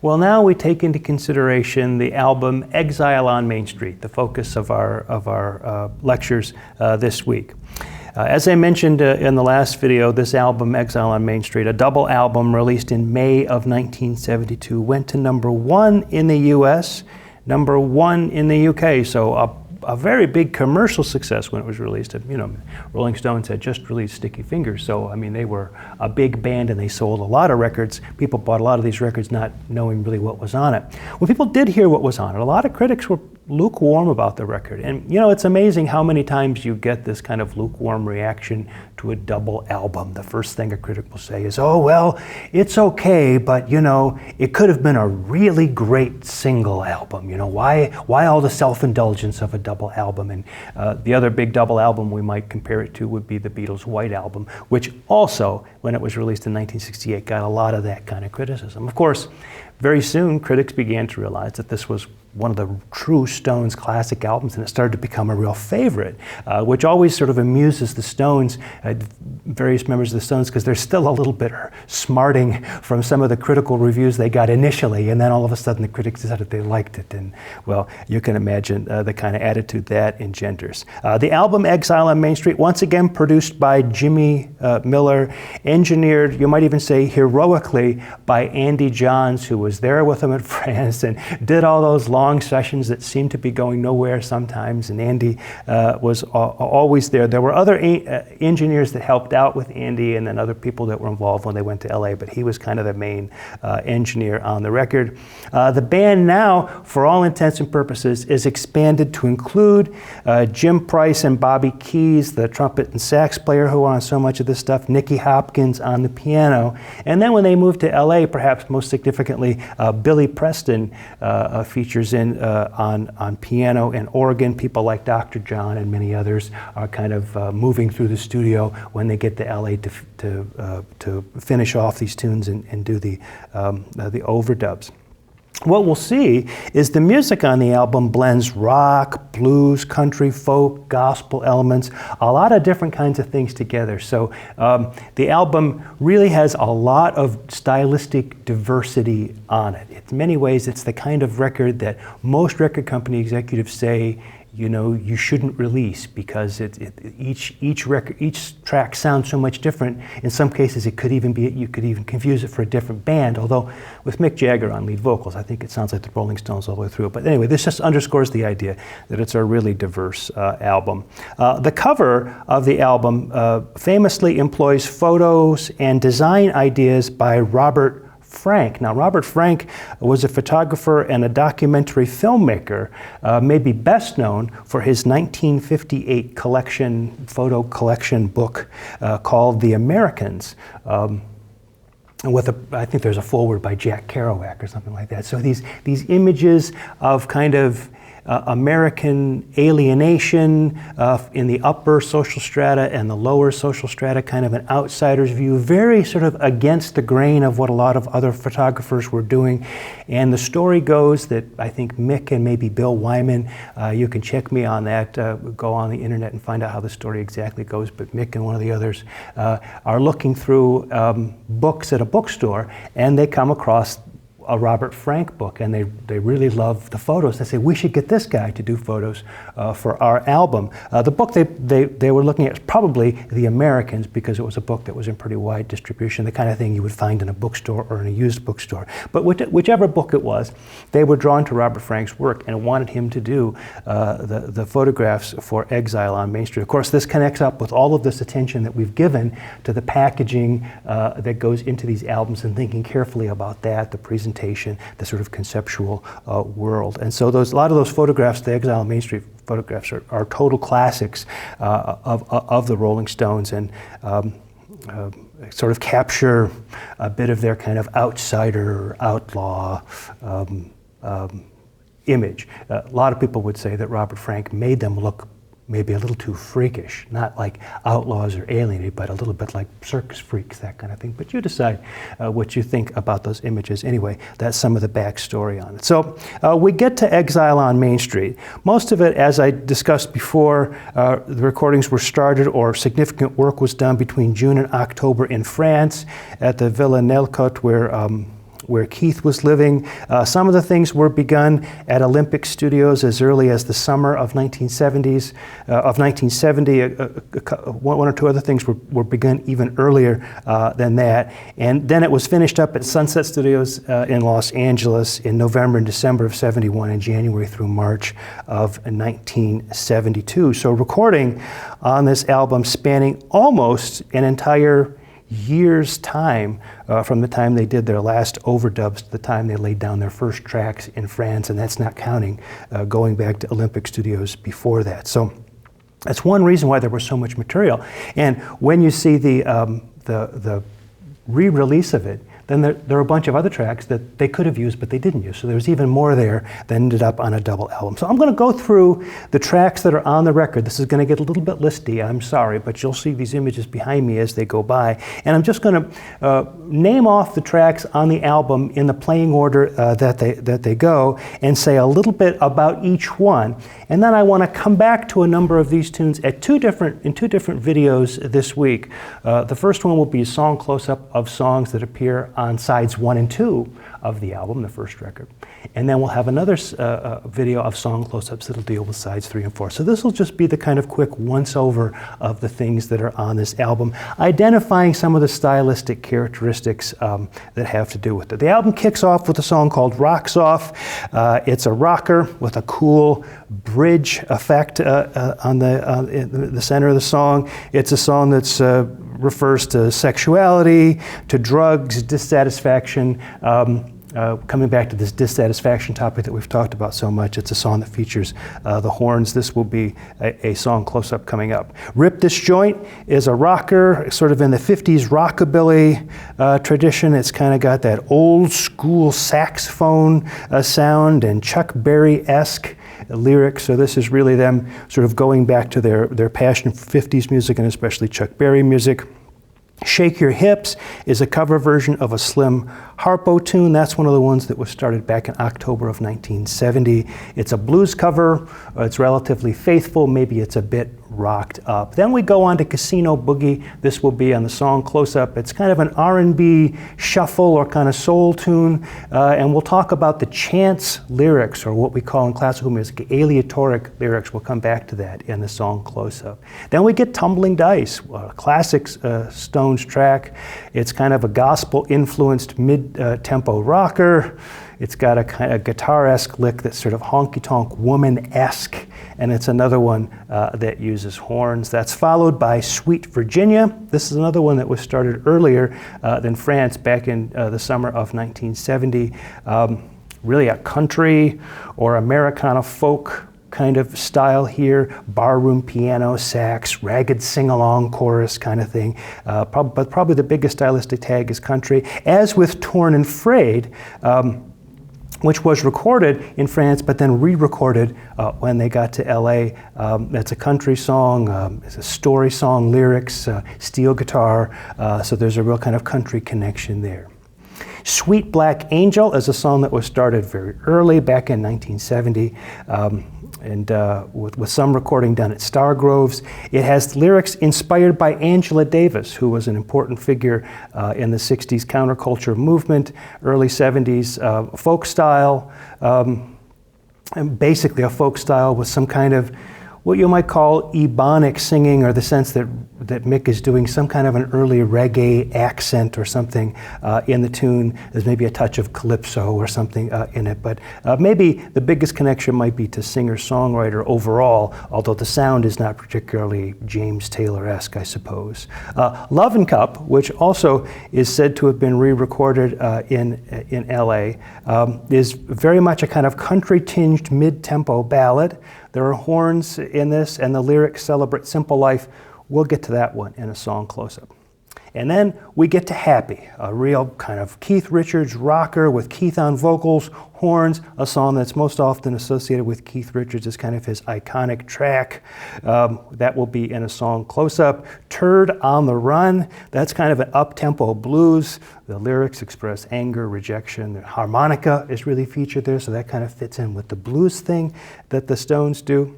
Well, now we take into consideration the album Exile on Main Street, the focus of our lectures this week. As I mentioned in the last video, this album, Exile on Main Street, a double album released in May of 1972, went to #1 in the US, #1 in the UK, so a very big commercial success when it was released. You know, Rolling Stones had just released Sticky Fingers, so I mean, they were a big band and they sold a lot of records. People bought a lot of these records not knowing really what was on it. When people did hear what was on it, a lot of critics were lukewarm about the record. And you know, it's amazing how many times you get this kind of lukewarm reaction to a double album. The first thing a critic will say is, oh, well, it's okay, but you know, it could have been a really great single album. You know, why all the self-indulgence of a double album? And the other big double album we might compare it to would be the Beatles' White Album, which also, when it was released in 1968, got a lot of that kind of criticism. Of course, very soon, critics began to realize that this was one of the true Stones classic albums, and it started to become a real favorite, which always sort of amuses the Stones, various members of the Stones, because they're still a little bit smarting from some of the critical reviews they got initially, and then all of a sudden the critics decided they liked it, and well, you can imagine the kind of attitude that engenders. The album Exile on Main Street, once again produced by Jimmy Miller, engineered, you might even say heroically, by Andy Johns, who was there with him at France and did all those long sessions that seemed to be going nowhere sometimes, and Andy was always there. There were other engineers that helped out with Andy, and then other people that were involved when they went to LA, but he was kind of the main engineer on the record. The band now, for all intents and purposes, is expanded to include Jim Price and Bobby Keys, the trumpet and sax player who are on so much of this stuff, Nicky Hopkins on the piano, and then when they moved to LA, perhaps most significantly, Billy Preston features in on piano and organ. People like Dr. John and many others are kind of moving through the studio when they get to LA to finish off these tunes and do the overdubs. What we'll see is the music on the album blends rock, blues, country, folk, gospel elements, a lot of different kinds of things together. So the album really has a lot of stylistic diversity on it. In many ways, it's the kind of record that most record company executives say, you know, you shouldn't release because each track sounds so much different. In some cases, it could even be, you could even confuse it for a different band. Although with Mick Jagger on lead vocals, I think it sounds like the Rolling Stones all the way through. But anyway, this just underscores the idea that it's a really diverse album. The cover of the album famously employs photos and design ideas by Robert Frank. Now, Robert Frank was a photographer and a documentary filmmaker, maybe best known for his 1958 photo collection book called The Americans. I think there's a foreword by Jack Kerouac or something like that. So these images of kind of American alienation in the upper social strata and the lower social strata, kind of an outsider's view, very sort of against the grain of what a lot of other photographers were doing. And the story goes that I think Mick and maybe Bill Wyman, you can check me on that, go on the internet and find out how the story exactly goes, but Mick and one of the others are looking through books at a bookstore, and they come across a Robert Frank book, and they really love the photos. They say, we should get this guy to do photos for our album. The book they were looking at was probably The Americans, because it was a book that was in pretty wide distribution, the kind of thing you would find in a bookstore or in a used bookstore. But whichever book it was, they were drawn to Robert Frank's work and wanted him to do the photographs for Exile on Main Street. Of course, this connects up with all of this attention that we've given to the packaging that goes into these albums, and thinking carefully about that, the presentation, the sort of conceptual world. And so a lot of those photographs, the Exile on Main Street photographs, are total classics of the Rolling Stones, and sort of capture a bit of their kind of outsider, outlaw image. A lot of people would say that Robert Frank made them look maybe a little too freakish, not like outlaws or alienated, but a little bit like circus freaks, that kind of thing. But you decide what you think about those images. Anyway, that's some of the backstory on it. So we get to Exile on Main Street. Most of it, as I discussed before, the recordings were started, or significant work was done between June and October in France at the Villa Nelcote, where Keith was living. Some of the things were begun at Olympic Studios as early as the summer of 1970. One or two other things were begun even earlier than that. And then it was finished up at Sunset Studios in Los Angeles in November and December of 71 and January through March of 1972. So recording on this album spanning almost an entire year's time from the time they did their last overdubs to the time they laid down their first tracks in France, and that's not counting going back to Olympic Studios before that. So that's one reason why there was so much material. And when you see the re-release of it, then there are a bunch of other tracks that they could have used, but they didn't use. So there's even more there that ended up on a double album. So I'm going to go through the tracks that are on the record. This is going to get a little bit listy, I'm sorry, but you'll see these images behind me as they go by. And I'm just going to name off the tracks on the album in the playing order that they go, and say a little bit about each one. And then I want to come back to a number of these tunes in two different videos this week. The first one will be a song close-up of songs that appear on sides 1 and 2 of the album, the first record. And then we'll have another video of song close-ups that'll deal with sides 3 and 4. So this will just be the kind of quick once-over of the things that are on this album, identifying some of the stylistic characteristics that have to do with it. The album kicks off with a song called Rocks Off. It's a rocker with a cool bridge effect in the center of the song. It's a song that's refers to sexuality, to drugs, dissatisfaction. Coming back to this dissatisfaction topic that we've talked about so much, it's a song that features the horns. This will be a song close-up coming up. Rip This Joint is a rocker, sort of in the 50s rockabilly tradition. It's kind of got that old school saxophone sound and Chuck Berry-esque lyrics. So this is really them sort of going back to their passion for 50s music and especially Chuck Berry music. Shake Your Hips is a cover version of a Slim Harpo tune. That's one of the ones that was started back in October of 1970. It's a blues cover. It's relatively faithful. Maybe it's a bit rocked up. Then we go on to Casino Boogie. This will be on the song Close-Up. It's kind of an R&B shuffle or kind of soul tune. And we'll talk about the chance lyrics, or what we call in classical music aleatoric lyrics. We'll come back to that in the song Close-Up. Then we get Tumbling Dice, a classic Stones track. It's kind of a gospel-influenced mid-tempo rocker. It's got a kind of guitar-esque lick that's sort of honky-tonk woman-esque, and it's another one that uses horns. That's followed by Sweet Virginia. This is another one that was started earlier than France, back in the summer of 1970. Really a country or Americana folk kind of style here, barroom piano, sax, ragged sing-along chorus kind of thing. But probably the biggest stylistic tag is country. As with Torn and Frayed, which was recorded in France, but then re-recorded when they got to LA. It's a country song, it's a story song, lyrics, steel guitar, so there's a real kind of country connection there. Sweet Black Angel is a song that was started very early, back in 1970, and with some recording done at Stargroves. It has lyrics inspired by Angela Davis, who was an important figure in the 60s counterculture movement, early 70s folk style, and basically a folk style with some kind of what you might call ebonic singing, or the sense that Mick is doing some kind of an early reggae accent or something in the tune. There's maybe a touch of calypso or something in it, but maybe the biggest connection might be to singer-songwriter overall, although the sound is not particularly James Taylor-esque, I suppose. Love and Cup, which also is said to have been re-recorded in LA, is very much a kind of country-tinged mid-tempo ballad. There are horns in this, and the lyrics celebrate simple life. We'll get to that one in a song Close-Up. And then we get to Happy, a real kind of Keith Richards rocker with Keith on vocals, horns, a song that's most often associated with Keith Richards as kind of his iconic track. That will be in a song Close-Up. Turd on the Run, that's kind of an up-tempo blues. The lyrics express anger, rejection. The harmonica is really featured there, so that kind of fits in with the blues thing that the Stones do.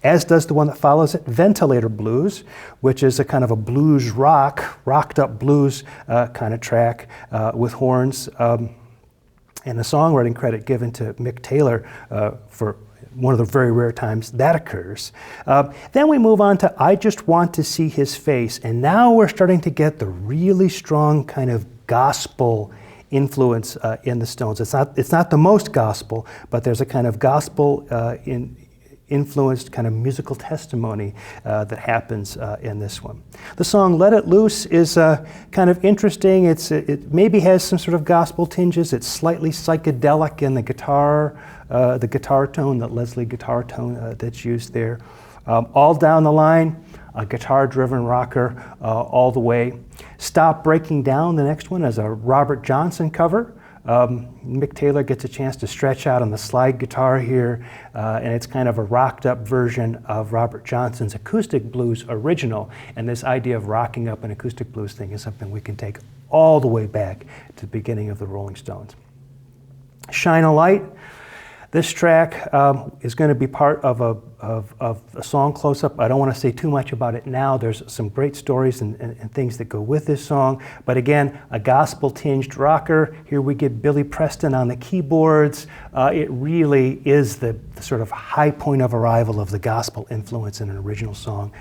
As does the one that follows it, Ventilator Blues, which is a kind of a blues rocked up blues kind of track with horns. and a songwriting credit given to Mick Taylor for one of the very rare times that occurs. Then we move on to I Just Want to See His Face, and now we're starting to get the really strong kind of gospel influence in the Stones. It's not the most gospel, but there's a kind of gospel influenced kind of musical testimony that happens in this one. The song Let It Loose is kind of interesting. It maybe has some sort of gospel tinges. It's slightly psychedelic in the guitar tone, the Leslie guitar tone that's used there. All Down the Line, a guitar-driven rocker all the way. Stop Breaking Down, the next one, is a Robert Johnson cover. Mick Taylor gets a chance to stretch out on the slide guitar here, and it's kind of a rocked up version of Robert Johnson's acoustic blues original. And this idea of rocking up an acoustic blues thing is something we can take all the way back to the beginning of the Rolling Stones. Shine a Light. This track is going to be part of a song close-up. I don't want to say too much about it now. There's some great stories and things that go with this song. But again, a gospel-tinged rocker. Here we get Billy Preston on the keyboards. It really is the sort of high point of arrival of the gospel influence in an original song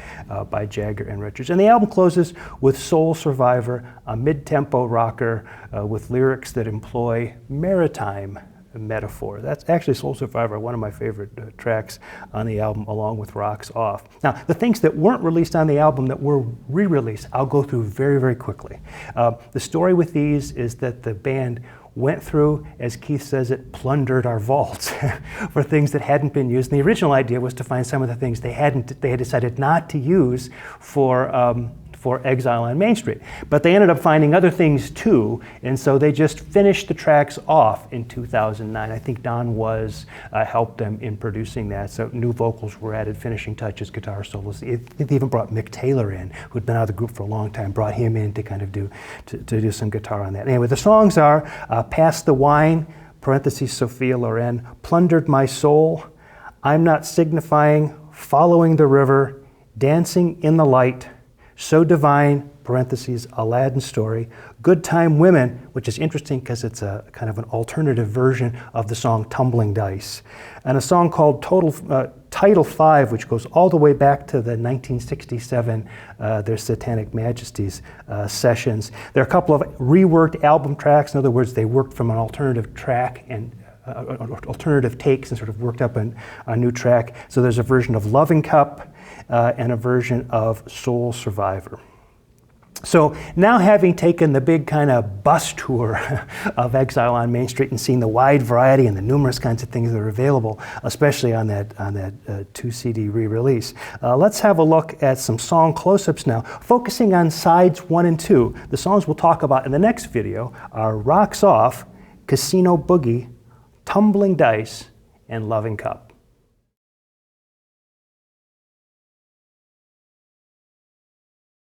by Jagger and Richards. And the album closes with Soul Survivor, a mid-tempo rocker with lyrics that employ maritime metaphor. That's actually Soul Survivor, one of my favorite tracks on the album, along with Rocks Off. Now, the things that weren't released on the album that were re-released, I'll go through very, very quickly. The story with these is that the band went through, as Keith says it, plundered our vaults for things that hadn't been used. And the original idea was to find some of the things they had decided not to use for Exile on Main Street. But they ended up finding other things too, and so they just finished the tracks off in 2009. I think Don Was helped them in producing that, so new vocals were added, finishing touches, guitar solos. They even brought Mick Taylor in, who'd been out of the group for a long time, brought him in to kind of do some guitar on that. Anyway, the songs are Pass the Wine, parentheses Sophia Loren, Plundered My Soul, I'm Not Signifying, Following the River, Dancing in the Light, So Divine, parentheses, Aladdin Story, Good Time Women, which is interesting because it's a kind of an alternative version of the song Tumbling Dice, and a song called Title 5, which goes all the way back to the 1967 Their Satanic Majesties sessions. There are a couple of reworked album tracks. In other words, they worked from an alternative track and alternative takes and sort of worked up a new track. So there's a version of Loving Cup and a version of Soul Survivor. So now, having taken the big kind of bus tour of Exile on Main Street and seen the wide variety and the numerous kinds of things that are available, especially on that 2 CD re-release, let's have a look at some song close-ups now, focusing on sides 1 and 2. The songs we'll talk about in the next video are Rocks Off, Casino Boogie, Tumbling Dice, and Loving Cup.